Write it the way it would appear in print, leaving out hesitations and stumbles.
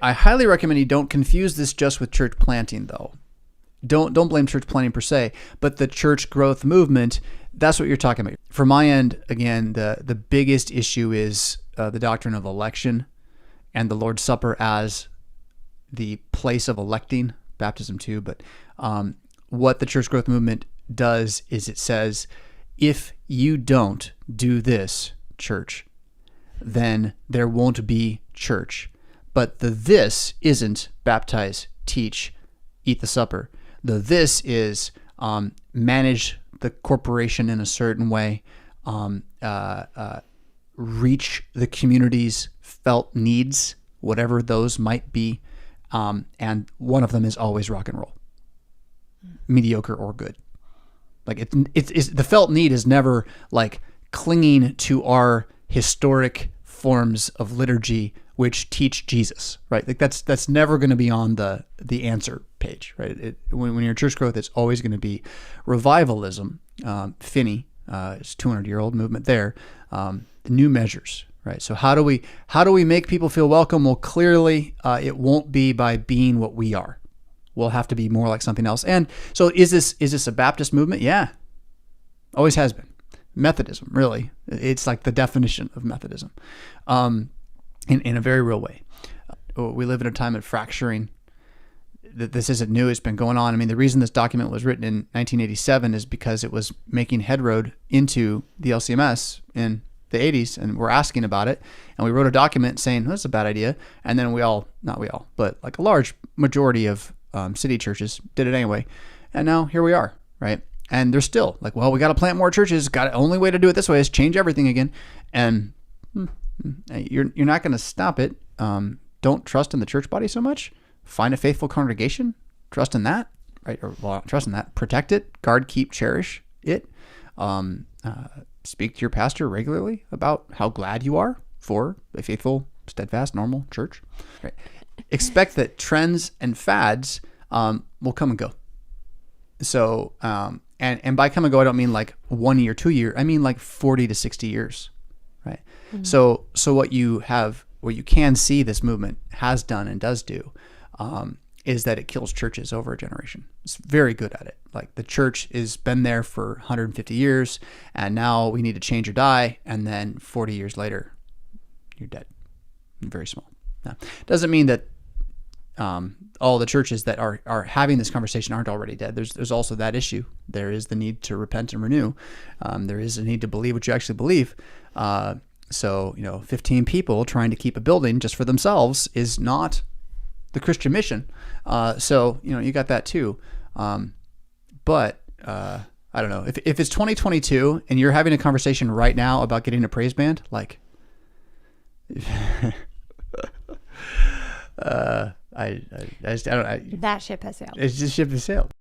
I highly recommend you don't confuse this just with church planting, though. Don't blame church planting per se, but the church growth movement, that's what you're talking about. From my end, again, the biggest issue is the doctrine of election and the Lord's Supper as the place of electing, baptism too. But what the church growth movement does is it says, if you don't do this, church, then there won't be church. But the this isn't baptize, teach, eat the supper. The this is manage the corporation in a certain way, reach the community's felt needs, whatever those might be. And one of them is always rock and roll, mediocre or good. Like it's the felt need is never like clinging to our historic forms of liturgy which teach Jesus, right? Like that's never going to be on the answer page, right? When you're church growth, it's always going to be revivalism. Finney is 200-year-old movement there. New measures, right? So how do we make people feel welcome? Well, clearly it won't be by being what we are. We'll have to be more like something else. And so is this a Baptist movement? Yeah, always has been. Methodism, really. It's like the definition of Methodism. In a very real way. We live in a time of fracturing. This isn't new. It's been going on. I mean, the reason this document was written in 1987 is because it was making headroad into the LCMS in the 80s, and we're asking about it. And we wrote a document saying, that's a bad idea. And then not we all, but like a large majority of city churches did it anyway. And now here we are, right? And they're still like, well, we got to plant more churches. Only way to do it this way is change everything again. And you're not going to stop it. Don't trust in the church body so much. Find a faithful congregation. Trust in that, right? Trust in that. Protect it. Guard, keep, cherish it. Speak to your pastor regularly about how glad you are for a faithful, steadfast, normal church. Right. Expect that trends and fads will come and go. So, and by come and go, I don't mean like 1 year, 2 year. I mean like 40 to 60 years. Right. Mm-hmm. So what you can see this movement has done and does do, is that it kills churches over a generation. It's very good at it. Like the church has been there for 150 years and now we need to change or die. And then 40 years later, you're dead. Very small. Now, doesn't mean that, all the churches that are having this conversation aren't already dead. There's also that issue. There is the need to repent and renew. There is a need to believe what you actually believe. So, 15 people trying to keep a building just for themselves is not the Christian mission. So, you got that too. But I don't know. If it's 2022 and you're having a conversation right now about getting a praise band, like, I just don't. That ship has sailed. It's just ship has sailed.